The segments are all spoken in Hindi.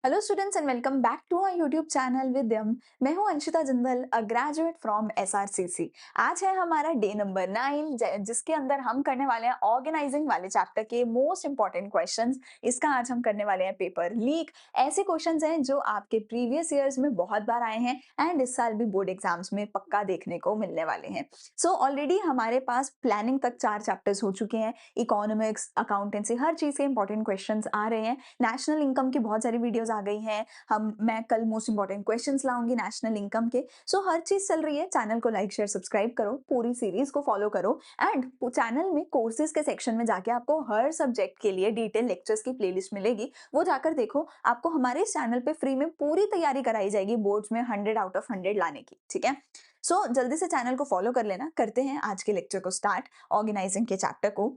Hello students and welcome back to our YouTube channel Vidyam. मैं हूं Anshita Jindal, a graduate from SRCC. आज है हमारा डे नंबर 9 जिसके अंदर हम करने वाले हैं ऑर्गेनाइजिंग वाले चैप्टर के मोस्ट इंपॉर्टेंट क्वेश्चंस। इसका आज हम करने वाले हैं पेपर लीक। ऐसे क्वेश्चंस हैं जो आपके प्रीवियस ईयर्स में बहुत बार आए हैं एंड इस साल भी बोर्ड एग्जाम्स में पक्का देखने को मिलने वाले हैं। सो ऑलरेडी हमारे पास प्लानिंग तक 4 चैप्टर्स हो चुके हैं। इकोनॉमिक्स, अकाउंटेंसी, हर चीज के इंपॉर्टेंट क्वेश्चन आ रहे हैं। नेशनल इनकम की बहुत सारी वीडियोस आ गई हैं। मैं कल मोस्ट इंपॉर्टेंट क्वेश्चंस लाऊंगी नेशनल इनकम के। सो हर चीज चल रही है। चैनल को लाइक शेयर सब्सक्राइब करो, पूरी सीरीज को फॉलो करो एंड चैनल में कोर्सेज के सेक्शन में जाके आपको हर सब्जेक्ट के लिए डिटेल लेक्चर्स की प्लेलिस्ट मिलेगी, वो जाकर देखो। आपको हमारे इस चैनल पे फ्री में पूरी तैयारी कराई जाएगी बोर्ड्स में 100 आउट ऑफ 100 लाने की। ठीक है, सो जल्दी से चैनल को फॉलो कर लेना। करते हैं आज के लेक्चर को स्टार्ट, ऑर्गेनाइजिंग के चैप्टर को।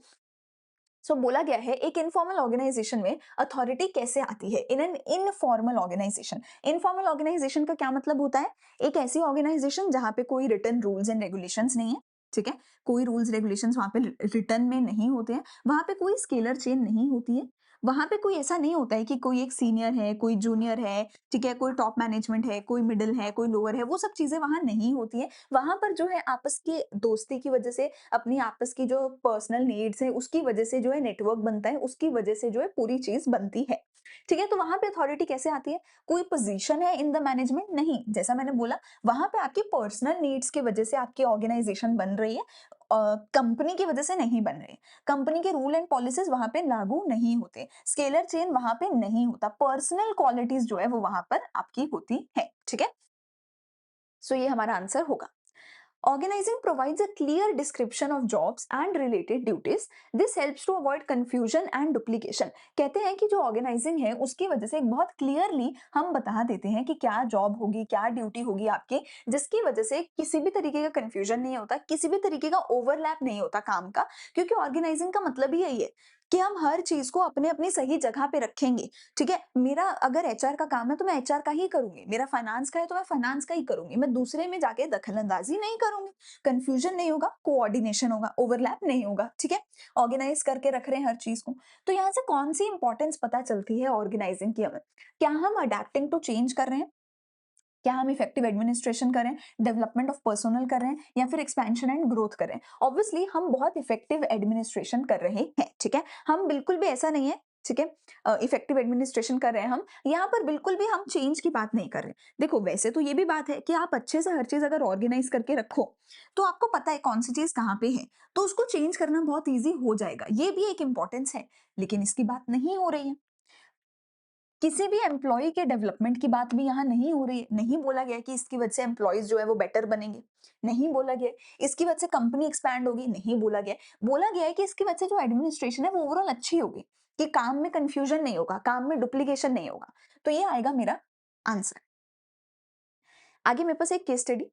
बोला गया है एक इनफॉर्मल ऑर्गेनाइजेशन में अथॉरिटी कैसे आती है in an informal organisation. Informal organisation का क्या मतलब होता है? एक ऐसी ऑर्गेनाइजेशन जहां पे कोई रिटन रूल्स एंड रेगुलेशंस नहीं है। ठीक है, कोई रूल्स रेगुलेशंस वहां पे रिटन में नहीं होते हैं। वहां पे कोई स्केलर चेन नहीं होती है। वहां पे कोई ऐसा नहीं होता है कि कोई एक सीनियर है, कोई जूनियर है, ठीक है, कोई टॉप मैनेजमेंट है, कोई मिडिल है, कोई लोअर है। वो सब चीजें वहां नहीं होती है। वहां पर जो है आपस की दोस्ती की वजह से, अपनी आपस की जो पर्सनल नीड्स है उसकी वजह से जो है नेटवर्क बनता है, उसकी वजह से जो है पूरी चीज बनती है। ठीक है, तो वहां पे अथॉरिटी कैसे आती है? कोई पोजीशन है इन द मैनेजमेंट नहीं, जैसा मैंने बोला वहां पे आपकी पर्सनल नीड्स की वजह से आपकी ऑर्गेनाइजेशन बन रही है। कंपनी की वजह से नहीं बन रही। कंपनी के रूल एंड पॉलिसीज वहां पे लागू नहीं होते, स्केलर चेन वहां पे नहीं होता, पर्सनल क्वालिटीज जो है वो वहां पर आपकी होती है। ठीक है, सो ये हमारा आंसर होगा। Organizing provides a clear description of jobs and related duties. This helps to avoid confusion and duplication. कहते हैं कि जो ऑर्गेनाइजिंग है उसकी वजह से एक बहुत क्लियरली हम बता देते हैं कि क्या जॉब होगी, क्या ड्यूटी होगी आपकी, जिसकी वजह से किसी भी तरीके का कंफ्यूजन नहीं होता, किसी भी तरीके का ओवरलैप नहीं होता काम का। क्योंकि ऑर्गेनाइजिंग का मतलब ही यही है कि हम हर चीज को अपने अपनी सही जगह पे रखेंगे। ठीक है, मेरा अगर एचआर का काम है तो मैं एचआर का ही करूंगी, मेरा फाइनेंस का है तो मैं फाइनेंस का ही करूंगी, मैं दूसरे में जाके दखलंदाजी नहीं करूंगी। कंफ्यूजन नहीं होगा, कोऑर्डिनेशन होगा, ओवरलैप नहीं होगा। ठीक है, ऑर्गेनाइज करके रख रहे हैं हर चीज को। तो यहाँ से कौन सी इंपॉर्टेंस पता चलती है ऑर्गेनाइजिंग की हमें? क्या हम अडेप्टिंग टू चेंज कर रहे हैं? क्या हम इफेक्टिव एडमिनिस्ट्रेशन करें, डेवलपमेंट ऑफ पर्सनल करें, या फिर एक्सपेंशन एंड ग्रोथ करें? ऑब्वियसली हम बहुत इफेक्टिव एडमिनिस्ट्रेशन कर रहे हैं। ठीक है, हम बिल्कुल भी ऐसा नहीं है, ठीक है, इफेक्टिव एडमिनिस्ट्रेशन कर रहे हैं हम, यहाँ पर बिल्कुल भी हम चेंज की बात नहीं कर रहे। देखो वैसे तो ये भी बात है कि आप अच्छे से हर चीज अगर ऑर्गेनाइज करके रखो तो आपको पता है कौन सी चीज कहाँ पे है, तो उसको चेंज करना बहुत ईजी हो जाएगा। ये भी एक इंपॉर्टेंस है, लेकिन इसकी बात नहीं हो रही है। किसी भी एम्प्लॉय के डेवलपमेंट की बात भी यहाँ नहीं हो रही है। नहीं बोला गया कि इसकी वजह से एम्प्लॉयज जो है वो बेटर बनेंगे, नहीं बोला गया है। इसकी वजह से कंपनी एक्सपैंड होगी, नहीं बोला गया है। बोला गया है कि इसकी वजह से जो एडमिनिस्ट्रेशन है वो ओवरऑल अच्छी होगी, कि काम में कंफ्यूजन नहीं होगा, काम में डुप्लीकेशन नहीं होगा। तो ये आएगा मेरा आंसर। आगे मेरे पास एक केस स्टडी।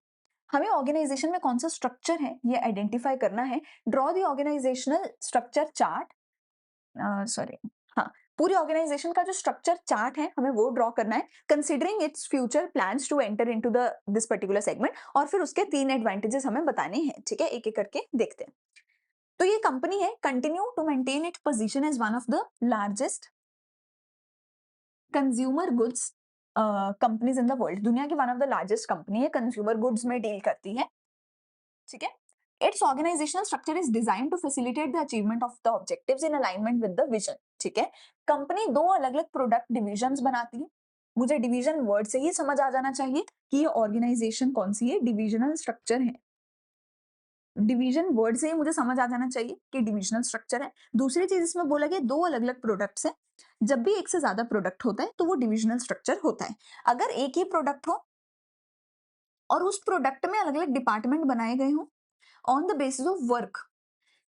हमें ऑर्गेनाइजेशन में कौन सा स्ट्रक्चर है ये आइडेंटिफाई करना है। Draw the organisational structure chart. Sorry, हाँ, पूरी ऑर्गेनाइजेशन का जो स्ट्रक्चर चार्ट है हमें वो ड्रॉ करना है, considering its future plans to enter into the this particular segment. और फिर उसके 3 एडवांटेजेस हमें बताने हैं। ठीक है, एक एक करके देखते हैं। तो ये कंपनी है, continue to maintain its position as one of the largest consumer goods companies in the world. दुनिया की one of the largest company है, कंज्यूमर गुड्स में डील करती है। ठीक है, its organisational structure is design to facilitate the achievement of the objectives in alignment with the vision. ठीक है, कंपनी 2 अलग-अलग प्रोडक्ट डिविजन्स बनाती है। मुझे डिवीजन वर्ड से ही समझ आ जाना चाहिए कि ये ऑर्गेनाइजेशन कौन सी है, डिविजनल स्ट्रक्चर है। डिवीजन वर्ड से ही मुझे समझ आ जाना चाहिए कि डिविजनल स्ट्रक्चर है। दूसरी चीज इसमें बोला गया 2 अलग-अलग प्रोडक्ट्स है। जब भी एक से ज्यादा प्रोडक्ट होता है तो वो डिविजनल स्ट्रक्चर होता है। अगर एक ही प्रोडक्ट हो और उस प्रोडक्ट में अलग-अलग डिपार्टमेंट बनाए गए हों on the basis of work,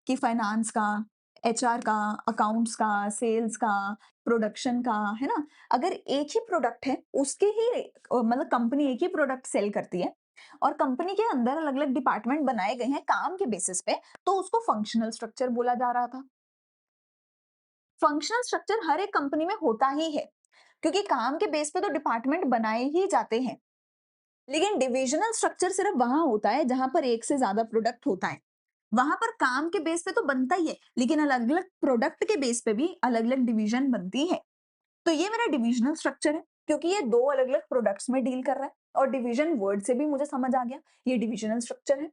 कि फाइनेंस का, एचआर का, अकाउंट्स का, सेल्स का, प्रोडक्शन का, है ना? अगर एक ही प्रोडक्ट है, उसके ही मतलब कंपनी एक ही प्रोडक्ट सेल करती है और कंपनी के अंदर अलग-अलग डिपार्टमेंट बनाए गए हैं काम के बेसिस पे, तो उसको फंक्शनल स्ट्रक्चर बोला जा रहा था। फंक्शनल स्ट्रक्चर हर एक कंपनी में होता ही है, क्योंकि काम के बेस पे तो डिपार्टमेंट बनाए ही जाते हैं। लेकिन डिविजनल स्ट्रक्चर सिर्फ वहां होता है जहां पर एक से ज्यादा प्रोडक्ट होता है। वहां पर काम के बेस पे तो बनता ही है, लेकिन अलग अलग प्रोडक्ट के बेस पे भी अलग अलग डिवीजन बनती है। तो ये मेरा डिविजनल स्ट्रक्चर है। क्योंकि ये 2 अलग-अलग प्रोडक्ट्स में डील कर रहा है और डिवीज़न वर्ड से भी मुझे समझ आ गया, ये डिविज़नल स्ट्रक्चर है,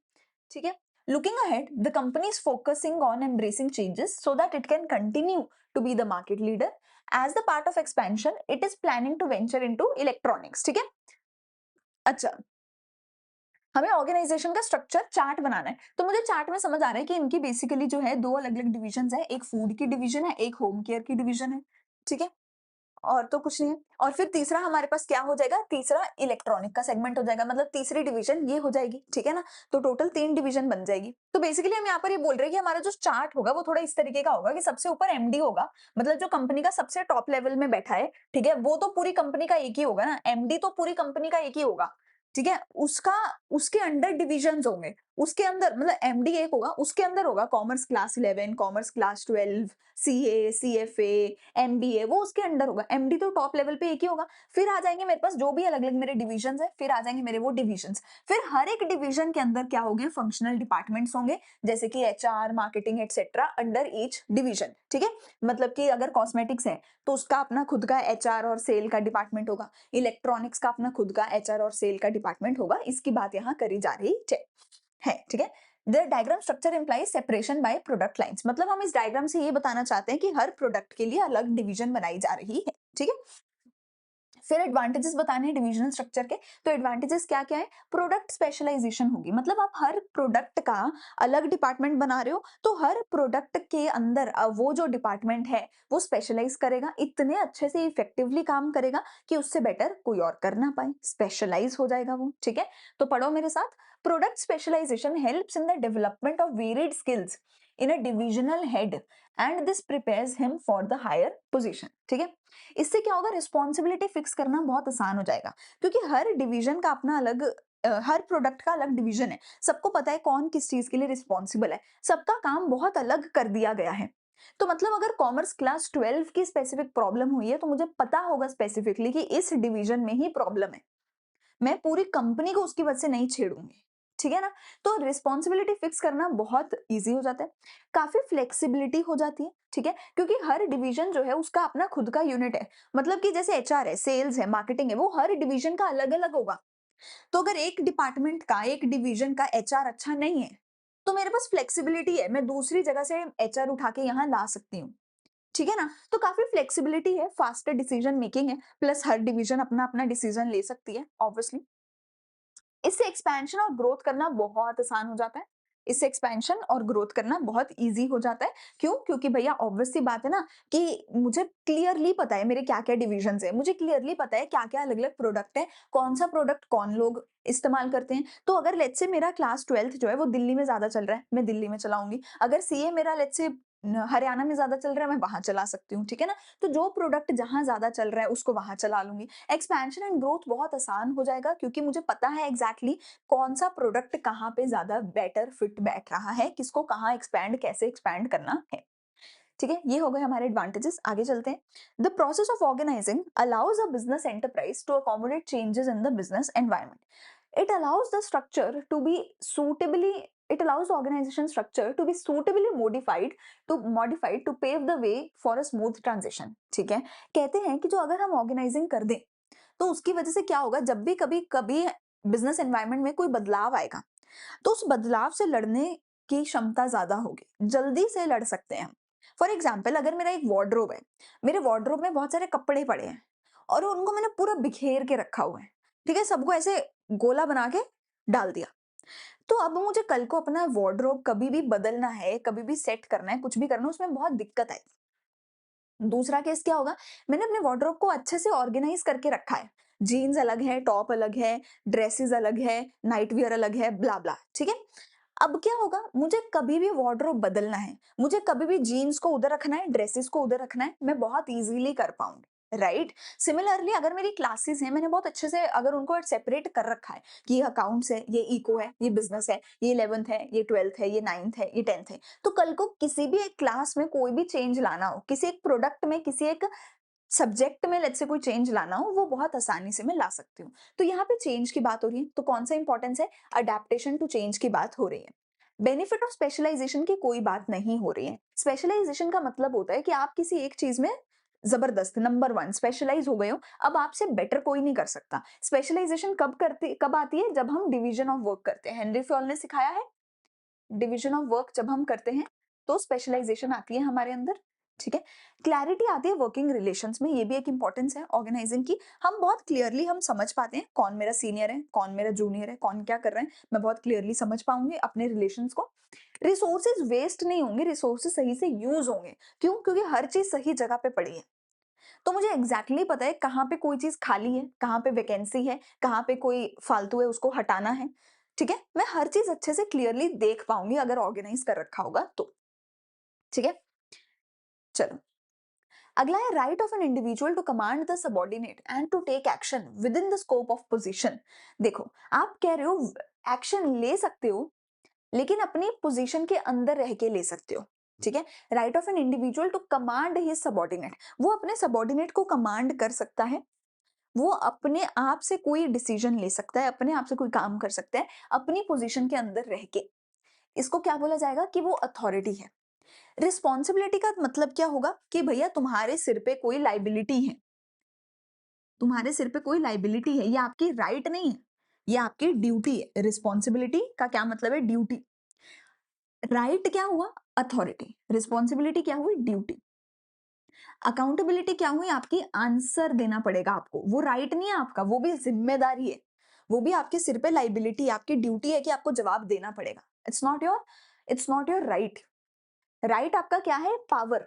ठीक है? Looking ahead, the company is focusing on embracing changes so that it can continue to be the market leader. As the part of expansion, it is planning to venture into electronics, ठीक है? अच्छा, हमें ऑर्गेनाइजेशन का स्ट्रक्चर चार्ट बनाना है। तो मुझे चार्ट में समझ आ रहा है कि इनकी बेसिकली जो है 2 अलग-अलग डिविजन्स हैं, एक फूड की डिवीजन है, एक होम केयर की डिवीजन है, ठीक है? और तो कुछ नहीं है। और फिर तीसरा हमारे पास क्या हो जाएगा? तीसरा इलेक्ट्रॉनिक का सेगमेंट हो जाएगा, मतलब तीसरी डिवीजन ये हो जाएगी, ठीक है ना? तो टोटल 3 डिवीजन बन जाएगी। तो बेसिकली हम यहाँ पर ये बोल रहे हैं कि हमारा जो चार्ट होगा वो थोड़ा इस तरीके का होगा कि सबसे ऊपर एमडी होगा, मतलब जो कंपनी का सबसे टॉप लेवल में बैठा है, ठीक है? वो तो पूरी कंपनी का एक ही होगा ना, एमडी तो पूरी कंपनी का एक ही होगा, ठीक है? उसका उसके अंडर डिविजन्स होंगे, उसके अंदर मतलब एमडी एक होगा, उसके अंदर होगा commerce class 11, commerce class 12, CA, CFA, MBA, वो उसके अंडर होगा। एमडी तो टॉप लेवल पे एक ही होगा। फिर आ जाएँगे मेरे पास जो भी अलग-अलग मेरे डिविजन्स हैं, फिर आ जाएँगे मेरे वो डिविजन्स। फिर हर एक डिविजन के अंदर क्या होंगे? फंक्शनल डिपार्टमेंट्स होंगे, जैसे कि HR, marketing etcetera under each division, ठीक है? मतलब कि अगर कॉस्मेटिक्स है, तो उसका अपना खुद का एचआर और सेल का डिपार्टमेंट होगा। इलेक्ट्रॉनिक्स का अपना खुद का एचआर और सेल का डिपार्टमेंट होगा। इसकी बात यहाँ करी जा रही है, ठीक है? The diagram structure implies separation by product lines, मतलब हम इस डायग्राम से ये बताना चाहते हैं कि हर प्रोडक्ट के लिए अलग डिवीजन बनाई जा रही है, ठीक है? फिर एडवांटेजेस बताने हैं डिविजनल स्ट्रक्चर के, तो एडवांटेजेस क्या-क्या है? प्रोडक्ट स्पेशलाइजेशन होगी, मतलब आप हर प्रोडक्ट का अलग डिपार्टमेंट बना रहे हो, तो हर प्रोडक्ट के अंदर वो जो डिपार्टमेंट है, वो स्पेशलाइज करेगा, इतने अच्छे से इफेक्टिवली काम करेगा कि उससे बेटर कोई और कर ना पाए, स्पेशलाइज हो जाएगा वो, ठीक है? तो पढ़ो मेरे साथ, product specialisation helps in the development of varied skills in a divisional head and this prepares him for the higher position, ठीक है? इससे क्या होगा? रिस्पॉन्सिबिलिटी फिक्स करना बहुत आसान हो जाएगा, क्योंकि हर डिवीजन का अपना अलग हर प्रोडक्ट का अलग डिवीजन है, सबको पता है कौन किस चीज के लिए रिस्पॉन्सिबल है, सबका काम बहुत अलग कर दिया गया है। तो मतलब अगर कॉमर्स क्लास 12 की स्पेसिफिक प्रॉब्लम हुई है, तो मुझे पता होगा स्पेसिफिकली कि इस डिवीजन में ही प्रॉब्लम है, मैं पूरी कंपनी को उसकी वजह से नहीं छेड़ूंगी, ठीक है ना? तो रिस्पॉन्सिबिलिटी फिक्स करना बहुत इजी हो जाता है, काफी फ्लेक्सिबिलिटी हो जाती है, ठीक है? क्योंकि हर डिवीजन जो है उसका अपना खुद का यूनिट है, मतलब कि जैसे एचआर है, सेल्स है, मार्केटिंग है, वो हर डिवीजन का अलग अलग होगा। तो अगर एक डिपार्टमेंट का, एक डिवीजन का एचआर अच्छा नहीं है, तो मेरे पास फ्लेक्सिबिलिटी है, मैं दूसरी जगह से एचआर उठा के यहाँ ला सकती हूँ, ठीक है ना? तो काफी फ्लेक्सिबिलिटी है, फास्टर डिसीजन मेकिंग है, प्लस हर डिवीजन अपना अपना डिसीजन ले सकती है ऑब्वियसली। इससे एक्सपेंशन और ग्रोथ करना बहुत आसान हो जाता है। इससे एक्सपेंशन और ग्रोथ करना बहुत ईज़ी हो जाता है। क्यों? क्योंकि भैया ऑब्वियस सी बात है ना कि मुझे क्लियरली पता है मेरे क्या-क्या डिविजन्स हैं। मुझे क्लियरली पता है क्या-क्या अलग-अलग प्रोडक्ट है, कौन-सा प्रोडक्ट कौन लोग इस्तेमाल करते हैं। तो अगर लेट्स से मेरा क्लास 12th जो है वो दिल्ली में ज़्यादा चल रहा है, मैं दिल्ली में चलाऊँगी। अगर सीए मेरा लेट्स से हरियाणा में ज़्यादा चल रहा है, मैं वहाँ चला सकती हूँ, ठीक है ना? तो जो प्रोडक्ट जहाँ ज़्यादा चल रहा है उसको वहाँ चला लूँगी। एक्सपेंशन एंड ग्रोथ बहुत आसान हो जाएगा, क्योंकि मुझे पता है एग्जैक्टली कौन सा प्रोडक्ट कहाँ पे ज्यादा बेटर फिट बैठ रहा है, किसको कहाँ एक्सपैंड, कैसे एक्सपैंड करना है, ठीक है? ये हो गए हमारे एडवांटेजेस। आगे चलते हैं। The process of organising allows a business enterprise to accommodate changes in the business environment. It allows the structure to be suitably it allows the organization structure to be suitably modified to pave the way for a smooth transition, ठीक है? कहते हैं कि जो अगर हम ऑर्गेनाइजिंग कर दें, तो उसकी वजह से क्या होगा? जब भी कभी कभी बिजनेस एनवायरनमेंट में कोई बदलाव आएगा, तो उस बदलाव से लड़ने की क्षमता ज्यादा होगी, जल्दी से लड़ सकते हैं हम। फॉर एग्जाम्पल, अगर मेरा एक वार्डरोब है, मेरे वार्डरोब में बहुत सारे कपड़े पड़े हैं और उनको मैंने पूरा बिखेर के रखा हुआ है, ठीक है? सबको ऐसे गोला बना के डाल दिया। तो अब मुझे कल को अपना वार्डरोब कभी भी बदलना है, कभी भी सेट करना है, कुछ भी करना है, उसमें बहुत दिक्कत आएगी। दूसरा केस क्या होगा? मैंने अपने वार्डरोब को अच्छे से ऑर्गेनाइज करके रखा है। जीन्स अलग है, टॉप अलग है, ड्रेसेस अलग है, नाइट वियर अलग है, ब्ला ब्ला, ठीक है? अब क्या होगा? मुझे कभी भी वार्डरोब बदलना है, मुझे कभी भी जीन्स को उधर रखना है, ड्रेसेस को उधर रखना है, मैं बहुत ईजिली कर पाऊंगी, राइट? सिमिलरली अगर मेरी क्लासेस हैं, मैंने बहुत अच्छे से अगर उनको सेपरेट कर रखा है कि ये अकाउंट्स है, ये इको है, ये बिजनेस है, ये 11th है, ये 12th है, ये 9th है, ये 10th है, तो कल को किसी भी एक क्लास में कोई भी चेंज लाना हो, किसी एक प्रोडक्ट में, किसी एक सब्जेक्ट में लेट्स से कोई चेंज लाना हो, वो बहुत आसानी से मैं ला सकती हूँ। तो यहाँ पे चेंज की बात हो रही है, तो कौन सा इंपॉर्टेंस है? अडेप्टेशन टू चेंज की बात हो रही है। बेनिफिट ऑफ स्पेशलाइजेशन की कोई बात नहीं हो रही है। स्पेशलाइजेशन का मतलब होता है कि आप किसी एक चीज में जबरदस्त, नंबर 1 स्पेशलाइज़ हो गए हो, अब आपसे बेटर कोई नहीं कर सकता। स्पेशलाइज़ेशन कब आती है? जब हम डिवीज़न ऑफ वर्क करते हैं। हेनरी फॉल ने सिखाया है, डिवीज़न ऑफ वर्क जब हम करते हैं, तो स्पेशलाइज़ेशन आती है हमारे अंदर, ठीक है? क्लैरिटी आती है वर्किंग रिलेशंस में, ये भी एक इम्पोर्टेंस है ऑर्गेनाइज़िंग की। हम बहुत क्लियरली हम समझ पाते हैं, कौन मेरा सीनियर है, कौन मेरा जूनियर है, कौन क्या कर रहा है, मैं बहुत क्लियरली समझ पाऊँगी अपने रिलेशंस को। रिसोर्सेज़ वेस्ट नहीं होंगे, रिसोर्सेज़ सही से यूज़ होंगे। क्यों? क्योंकि हर चीज़ सही जगह पे पड़ी है। तो मुझे एग्ज़ैक्टली पता है कहाँ पे कोई चीज़ खाली है, कहाँ पे वैकेंसी है, कहाँ पे कोई फालतू है उसको हटाना है, ठीक है? मैं हर चीज़ अच्छे से क्लियरली देख पाऊँगी अगर ऑर्गेनाइज़ कर रखा होगा तो, ठीक है? चलो, अगला है right of an individual to command the subordinate and to take action within the scope of position. देखो, आप कह रहे हो एक्शन ले सकते हो, लेकिन अपनी पोज़ीशन के अंदर रह के ले सकते हो, ठीक है? Right of an individual to command his subordinate, वो अपने सबऑर्डिनेट को कमांड कर सकता है, वो अपने आप से कोई डिसीजन ले सकता है, अपने आप से कोई काम कर सकता है, अपनी पोजीशन के अंदर रह के। इसको क्या बोला जाएगा कि वो अथॉरिटी है। रिस्पॉन्सिबिलिटी का मतलब क्या होगा कि भैया तुम्हारे सिर पे कोई लायबिलिटी है, तुम्हारे सिर पे कोई लायबिलिटी है, ये आपकी राइट नहीं है, ये आपकी ड्यूटी है। रिस्पॉन्सिबिलिटी का क्या मतलब है? ड्यूटी। राइट क्या हुआ? अथॉरिटी। रिस्पॉन्सिबिलिटी क्या हुई? ड्यूटी। अकाउंटेबिलिटी क्या हुई? आपकी आंसर देना पड़ेगा आपको, वो राइट नहीं है आपका, वो भी जिम्मेदारी है, वो भी आपके सिर पे लाइबिलिटी है, आपकी ड्यूटी है कि आपको जवाब देना पड़ेगा। It's not your right. Right आपका क्या है? Power,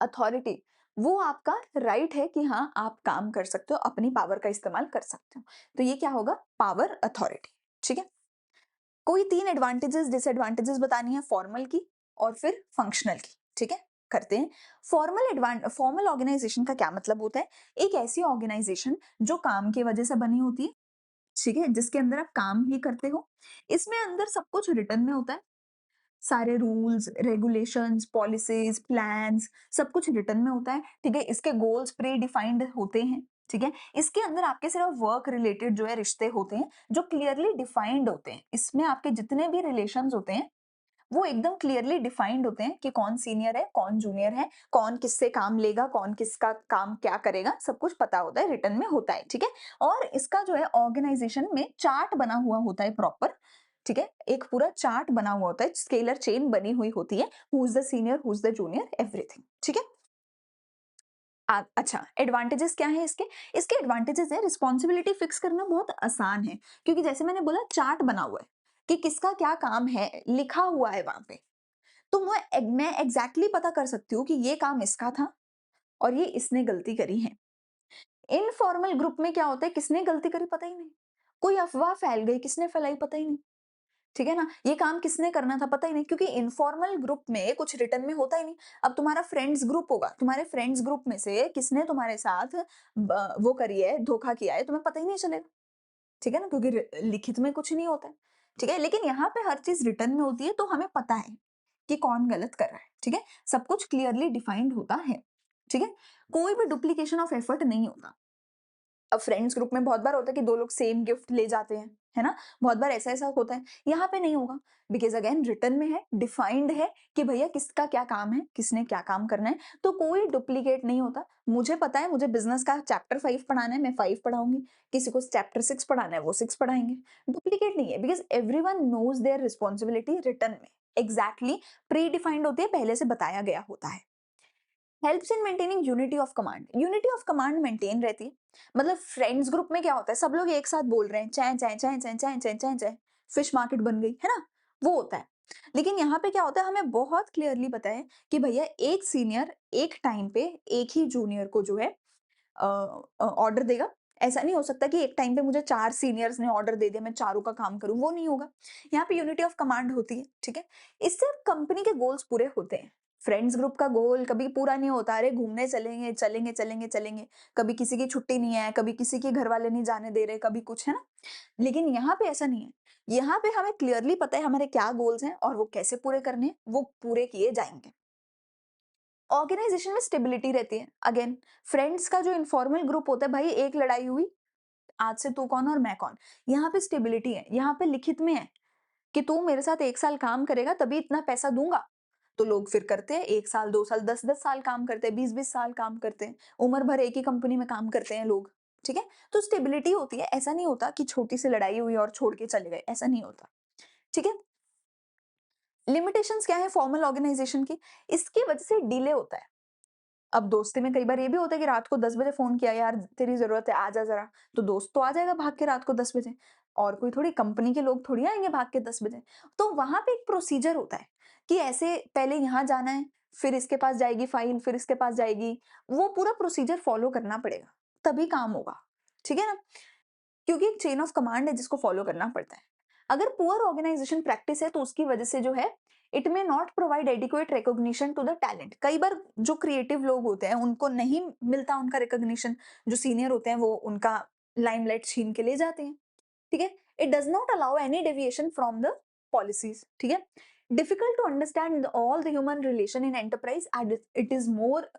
authority. वो आपका राइट है कि हाँ आप काम कर सकते हो, अपनी पावर का इस्तेमाल कर सकते हो। तो ये क्या होगा? पावर, अथॉरिटी, ठीक है? कोई 3 एडवांटेजेस डिसएडवांटेजेस बतानी है फॉर्मल की और फिर फंक्शनल की, ठीक है? करते हैं। फॉर्मल ऑर्गेनाइजेशन का क्या मतलब होता है? एक ऐसी ऑर्गेनाइजेशन जो काम की वजह से बनी होती है, ठीक है? जिसके अंदर आप काम ही करते हो। इसमें अंदर सब कुछ रिटन में होता है। सारे रूल्स, रेगुलेशंस, पॉलिसीज, प्लान्स सब कुछ रिटन में होता है, ठीक है? इसके गोल्स प्री डिफाइंड होते हैं, ठीक है? इसके अंदर आपके सिर्फ वर्क रिलेटेड जो है रिश्ते होते हैं, जो क्लियरली डिफाइंड होते हैं। इसमें आपके जितने भी रिलेशंस होते हैं, वो एकदम क्लियरली डिफाइंड होते हैं कि कौन सीनियर है, कौन जूनियर है, कौन किससे काम लेगा, कौन किसका काम क्या करेगा, सब कुछ पता होता है, रिटन में होता है, ठीक है? और इसका जो है ऑर्गेनाइजेशन में चार्ट बना हुआ होता है प्रॉपर, ठीक है? एक पूरा चार्ट बना हुआ होता है, स्केलर चेन बनी हुई होती है, who is the senior, who is the junior, everything, ठीक है? अच्छा, एडवांटेजेस क्या है इसके? इसके एडवांटेजेस है, रिस्पॉन्सिबिलिटी फिक्स करना बहुत आसान है, क्योंकि जैसे मैंने बोला चार्ट बना हुआ है कि किसका क्या काम है, लिखा हुआ है वहां पे। तो मैं एग्जैक्टली पता कर सकती हूँ कि ये काम इसका था और ये इसने गलती करी है। इनफॉर्मल ग्रुप में क्या होता है? किसने गलती करी पता ही नहीं, कोई अफवाह फैल गई, किसने फैलाई पता ही नहीं, ठीक है ना? ये काम किसने करना था पता ही नहीं, क्योंकि इनफॉर्मल ग्रुप में कुछ रिटर्न में होता ही नहीं। अब तुम्हारा फ्रेंड्स ग्रुप होगा, तुम्हारे फ्रेंड्स ग्रुप में से किसने तुम्हारे साथ वो करी है, धोखा किया है, तुम्हें पता ही नहीं चलेगा, ठीक है ना? क्योंकि लिखित में कुछ नहीं होता है, ठीक है? लेकिन यहाँ पे हर चीज रिटर्न में होती है, तो हमें पता है कि कौन गलत कर रहा है, ठीक है? सब कुछ क्लियरली डिफाइंड होता है, ठीक है? कोई भी डुप्लीकेशन ऑफ एफर्ट नहीं होता। अब फ्रेंड्स ग्रुप में बहुत बार होता है कि 2 लोग सेम गिफ्ट ले जाते हैं, है ना? बहुत बार ऐसा-ऐसा होता है। यहाँ पे नहीं होगा, बिकॉज़ अगेन रिटन में है, डिफाइंड है कि भैया किसका क्या काम है, किसने क्या काम करना है, तो कोई डुप्लीकेट नहीं होता। मुझे पता है मुझे बिज़नेस का चैप्टर 5 पढ़ाना है, मैं 5 पढ़ाऊँगी, किसी को चैप्टर 6 पढ़ाना है, वो 6 पढ़ाएँगे। डुप्लीकेट नहीं है, because everyone knows their responsibility written में। एग्ज़ैक्टली प्री डिफाइंड होती है, पहले से बताया गया होता है। Helps in maintaining unity of command, unity of command maintain रहती है। मतलब फ्रेंड्स ग्रुप में क्या होता है? सब लोग एक साथ बोल रहे हैं, चै चै चै चै चै चै चै चै, फिश मार्केट बन गई, है ना? वो होता है। लेकिन यहाँ पे क्या होता है? हमें बहुत क्लियरली पता है कि भैया एक सीनियर एक टाइम पे एक ही जूनियर को जो है ऑर्डर देगा। ऐसा नहीं हो सकता कि एक टाइम पे मुझे 4 सीनियर्स ने ऑर्डर दे दिया, मैं चारों का काम करूँ, वो नहीं होगा। यहाँ पे यूनिटी ऑफ कमांड होती है, ठीक है? इससे कंपनी के गोल्स पूरे होते हैं। फ्रेंड्स ग्रुप का गोल कभी पूरा नहीं होता, अरे घूमने चलेंगे, चलेंगे, चलेंगे, चलेंगे। कभी किसी की छुट्टी नहीं है, कभी किसी के घर वाले नहीं जाने दे रहे, कभी कुछ, है ना? लेकिन यहाँ पे ऐसा नहीं है। यहाँ पे हमें क्लियरली पता है हमारे क्या गोल्स हैं और वो कैसे पूरे करने हैं, वो पूरे किए जाएँगे। ऑर्गेनाइजेशन में स्टेबिलिटी रहती है। अगेन फ्रेंड्स का जो इनफॉर्मल ग्रुप होता है, भाई एक लड़ाई हुई, आज से तू कौन और मैं कौन। यहाँ पे स्टेबिलिटी है, यहाँ पे लिखित में है कि तू मेरे साथ 1 साल काम करेगा तभी इतना पैसा दूँगा। तो लोग फिर करते हैं 1 साल, 2 साल, 10-10 साल काम करते हैं, 20-20 साल काम करते हैं, उम्र भर एक ही कंपनी में काम करते हैं लोग, ठीक है? तो स्टेबिलिटी होती है, ऐसा नहीं होता कि छोटी सी लड़ाई हुई और छोड़ के चले गए, ऐसा नहीं होता, ठीक है? लिमिटेशंस क्या है फॉर्मल ऑर्गेनाइजेशन की? इसकी वजह से डिले होता है। अब दोस्ती में कई बार ये भी होता है कि रात को 10 बजे फ़ोन किया, यार तेरी ज़रूरत है, आ जा ज़रा। तो दोस्त तो आ जाएगा भाग के रात को 10 बजे, और कोई थोड़ी कंपनी के लोग थोड़ी आएँगे भाग के 10 बजे। तो वहाँ पे एक प्रोसीजर होता है कि ऐसे पहले यहाँ जाना है, फिर इसके पास जाएगी फाइल, फिर इसके पास जाएगी। वो पूरा प्रोसीजर फ़ॉलो करना पड़ेगा, तभी काम होगा। ठीक है ना? क्योंकि एक चेन ऑफ कमांड है जिसको फॉलो करना पड़ता है। अगर पुअर ऑर्गेनाइजेशन प्रैक्टिस है तो उसकी वजह से जो है it may not provide adequate recognition to the talent. कई बार जो क्रिएटिव लोग होते हैं उनको नहीं मिलता उनका रिकॉग्निशन, जो सीनियर होते हैं वो उनका लाइमलाइट छीन के ले जाते हैं। ठीक है? It does not allow any deviation from the policies. ठीक है? Difficult to understand all the human relation in enterprise and it is more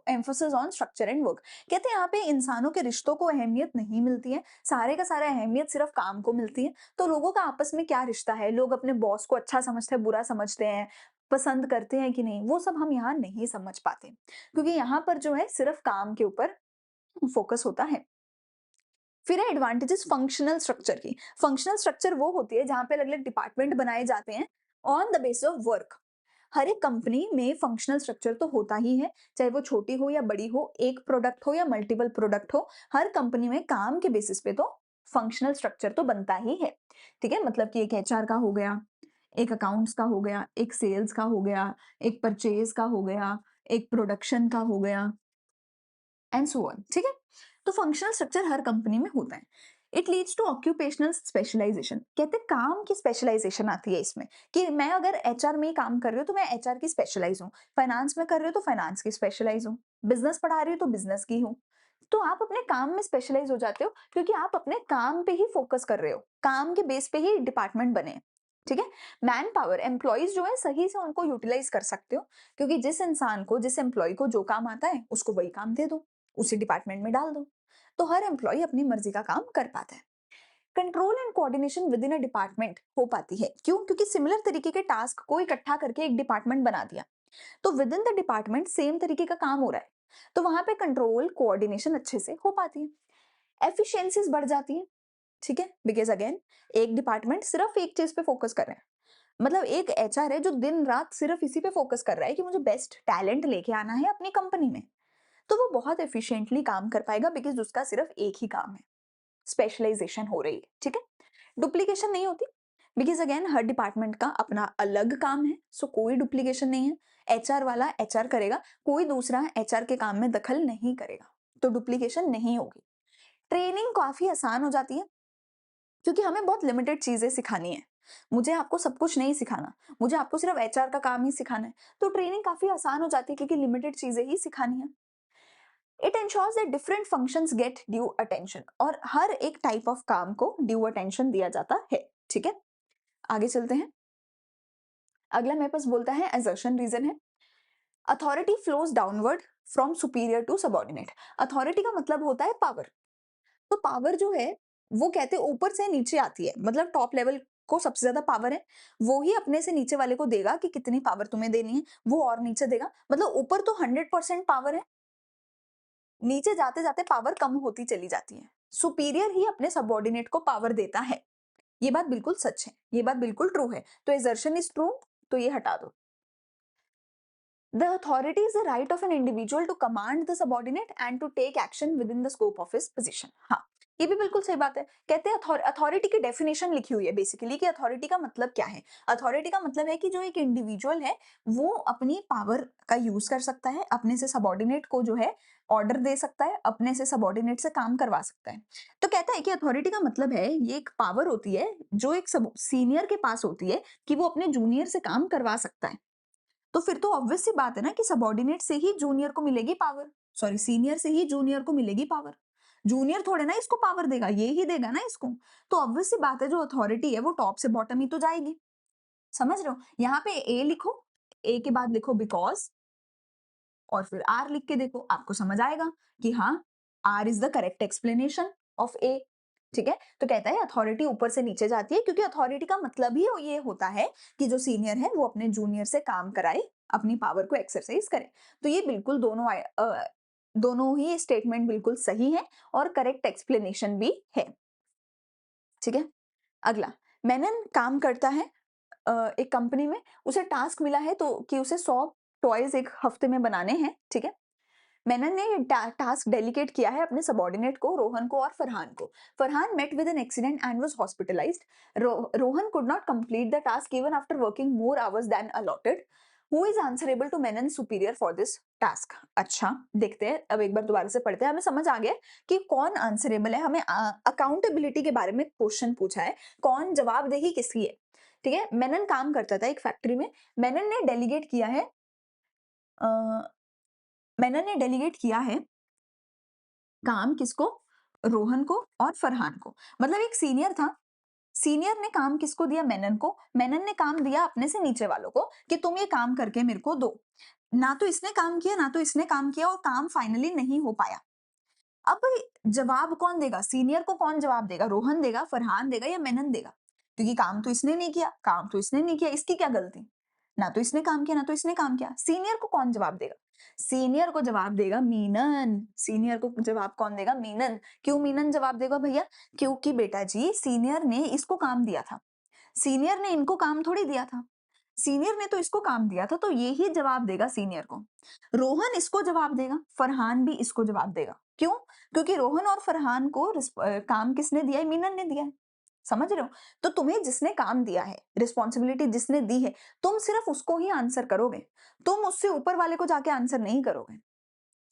emphasis on structure and work. कहते हैं यहाँ पे इंसानों के रिश्तों को अहमियत नहीं मिलती है, सारे का सारा अहमियत सिर्फ काम को मिलती है। तो लोगों का आपस में क्या रिश्ता है, लोग अपने बॉस को अच्छा समझते हैं, बुरा समझते हैं, पसंद करते हैं कि नहीं, वो सब हम यहाँ नहीं समझ पाते, क्योंकि यहाँ पर जो है सिर्फ काम के ऊपर फोकस होता है। फिर है एडवांटेजेस फंक्शनल स्ट्रक्चर की। फंक्शनल स्ट्रक्चर वो होती है जहाँ पे अलग-अलग डिपार्टमेंट बनाए जाते हैं on the basis of work. हर एक कंपनी में फंक्शनल स्ट्रक्चर तो होता ही है, चाहे वो छोटी हो या बड़ी हो, एक प्रोडक्ट हो या मल्टीपल प्रोडक्ट हो, हर कंपनी में काम के बेसिस पे तो फंक्शनल स्ट्रक्चर तो बनता ही है। ठीक है? मतलब कि एक एचआर का हो गया, एक अकाउंट्स का हो गया, एक सेल्स का हो गया, एक परचेज का हो गया, एक प्रोडक्शन का हो गया, एंड सो ऑन। ठीक है? तो फंक्शनल स्ट्रक्चर हर कंपनी में होता है। It leads to occupational specialisation. कहते हैं काम की स्पेशलाइजेशन आती है इसमें, कि मैं अगर एचआर में ही काम कर रही हूँ तो मैं एचआर की स्पेशलाइज हूँ, फाइनेंस में कर रही हूँ तो फाइनेंस की स्पेशलाइज हूँ, बिजनेस पढ़ा रही हूँ तो बिजनेस की हूँ। तो आप अपने काम में स्पेशलाइज हो जाते हो क्योंकि आप अपने काम पे ही फोकस कर रहे हो, काम के बेस पे ही डिपार्टमेंट बने हैं। ठीक है? मैन पावर एम्प्लॉइज जो है सही से उनको यूटिलाइज कर सकते हो, क्योंकि जिस इंसान को, जिस एम्प्लॉय को जो काम आता है उसको वही काम दे दो, उसी डिपार्टमेंट में डाल दो। तो हर एम्प्लॉय अपनी मर्जी का काम कर पाता है। Control and coordination with in a department हो पाती है। क्यों? क्योंकि सिमिलर तरीके के टास्क को इकट्ठा करके एक डिपार्टमेंट बना दिया, तो with in the department same तरीके का काम हो रहा है, तो वहां पे कंट्रोल कोऑर्डिनेशन अच्छे से हो पाती है, एफिशिएंसीज बढ़ जाती है। ठीक है? बिकॉज अगेन एक डिपार्टमेंट सिर्फ एक चीज पे फोकस कर रहा है, मतलब एक एचआर है जो दिन रात सिर्फ इसी पे फोकस कर रहा है कि मुझे बेस्ट टैलेंट लेके आना है अपनी कंपनी में, तो वो बहुत एफिशिएंटली काम कर पाएगा, बिकॉज उसका सिर्फ एक ही काम है, स्पेशलाइजेशन हो रही है। ठीक है? डुप्लीकेशन नहीं होती, बिकॉज अगेन हर डिपार्टमेंट का अपना अलग काम है, सो कोई डुप्लीकेशन नहीं है। एचआर वाला एचआर करेगा, कोई दूसरा एचआर के काम में दखल नहीं करेगा, तो डुप्लीकेशन नहीं होगी। ट्रेनिंग काफी आसान हो जाती है, क्योंकि हमें बहुत लिमिटेड चीजें सिखानी है, मुझे आपको सब कुछ नहीं सिखाना, मुझे आपको सिर्फ एचआर का काम ही सिखाना है, तो ट्रेनिंग काफी आसान हो जाती है क्योंकि लिमिटेड चीजें ही सिखानी है। It ensures that different functions get due attention, और हर एक टाइप ऑफ काम को ड्यू अटेंशन दिया जाता है। ठीक है? आगे चलते हैं। अगला मेरे पास बोलता है असर्शन रीजन है, authority flows downward from superior to subordinate. Authority का मतलब होता है पावर। तो पावर जो है वो कहते हैं ऊपर से नीचे आती है, मतलब टॉप लेवल को सबसे ज्यादा पावर है, वो ही अपने से नीचे वाले को देगा कि कितनी पावर तुम्हें देनी है, वो और नीचे देगा। मतलब ऊपर तो 100% पावर है, नीचे जाते जाते पावर कम होती चली जाती है। सुपीरियर ही अपने सबऑर्डिनेट को पावर देता है। ये बात बिल्कुल सच है, ये बात बिल्कुल ट्रू है। तो एजर्शन इज ट्रू, तो ये हटा दो। The authority is the right of an individual to command the subordinate and to take action within the scope of his position। हाँ, ये भी बिल्कुल सही बात है। कहते हैं अथॉरिटी की डेफिनेशन लिखी हुई है बेसिकली कि अथॉरिटी का मतलब क्या है। अथॉरिटी का मतलब है कि जो एक इंडिविजुअल है वो अपनी पावर का यूज कर सकता है, अपने से सबॉर्डिनेट को जो है ऑर्डर दे सकता है, अपने से सबॉर्डिनेट से काम करवा सकता है। तो कहता है कि अथॉरिटी का मतलब है ये एक पावर होती है जो एक सब सीनियर के पास होती है कि वो अपने जूनियर से काम करवा सकता है। तो फिर तो ऑब्वियस सी बात है ना कि सबऑर्डिनेट से ही जूनियर को मिलेगी पावर, सॉरी सीनियर से ही जूनियर को मिलेगी पावर। जूनियर थोड़े ना इसको पावर देगा, ये ही देगा ना इसको। तो ऑब्वियस सी बात है जो अथॉरिटी है वो टॉप से बॉटम ही तो जाएगी। समझ रहे हो? यहाँ पे ए लिखो, ए के बाद लिखो बिकॉज, और फिर आर लिख के देखो, आपको समझ आएगा कि हाँ, R is the correct explanation of A. ठीक है? तो कहता है अथॉरिटी ऊपर से नीचे जाती है क्योंकि अथॉरिटी का मतलब ही ये होता है कि जो सीनियर है वो अपने जूनियर से काम कराए अपनी पावर को एक्सरसाइज करें। तो ये बिल्कुल दोनों ही स्टेटमेंट बिल्कुल सही है और करेक्ट एक्सप्लेनेशन भी है। ठीक है? अगला, मेनन काम करता है एक कंपनी में, उसे टास्क मिला है तो कि उसे 100 टॉयज़ 1 हफ्ते में बनाने हैं, ठीक है? मेनन ने ये टास्क डेलीगेट किया है अपने सबऑर्डिनेट को, रोहन को और फरहान को। Farhan met with an accident and was hospitalised. Rohan could not complete the task even after working more hours than allotted. Who is answerable to Menon superior for this task? अच्छा, देखते हैं, अब एक बार दोबारा से पढ़ते हैं। हमें समझ आ गया कि कौन आंसरेबल है। हमें अकाउंटेबिलिटी के बारे में क्वेश्चन पूछा है, कौन जवाबदेही किसकी है। ठीक है, मेनन काम करता था एक फैक्ट्री में। मेनन ने डेलीगेट किया है अ, मेनन ने डेलीगेट किया है काम किसको? रोहन को और फरहान को। मतलब एक सीनियर था, सीनियर ने काम किसको दिया? मेनन को। मेनन ने काम दिया अपने से नीचे वालों को कि तुम ये काम करके मेरे को दो। ना तो इसने काम किया, ना तो इसने काम किया और काम फाइनली नहीं हो पाया। अब जवाब कौन देगा? सीनियर को कौन जवाब देगा? रोहन देगा, फरहान देगा या मेनन देगा? क्योंकि काम तो इसने नहीं किया, काम तो इसने नहीं किया, इसकी क्या गलती? ना तो इसने काम किया, ना तो इसने काम किया। सीनियर को कौन जवाब देगा? सीनियर को जवाब देगा मीनन। सीनियर को जवाब कौन देगा? मीनन। क्यों मीनन जवाब देगा भैया? क्योंकि बेटा जी सीनियर ने इसको काम दिया था। सीनियर ने इनको काम थोड़ी दिया था। सीनियर ने तो इसको काम दिया था, तो ये ही जवाब देगा सीनियर को। रोहन इसको जवाब देगा, फरहान भी इसको जवाब देगा। क्यों? क्योंकि रोहन और फरहान को काम किसने दिया है? मीनन ने दिया है। समझ रहे हो? तो तुम्हें जिसने काम दिया है, रिस्पॉन्सिबिलिटी जिसने दी है, तुम सिर्फ उसको ही आंसर करोगे। तुम उससे ऊपर वाले को जाके आंसर नहीं करोगे।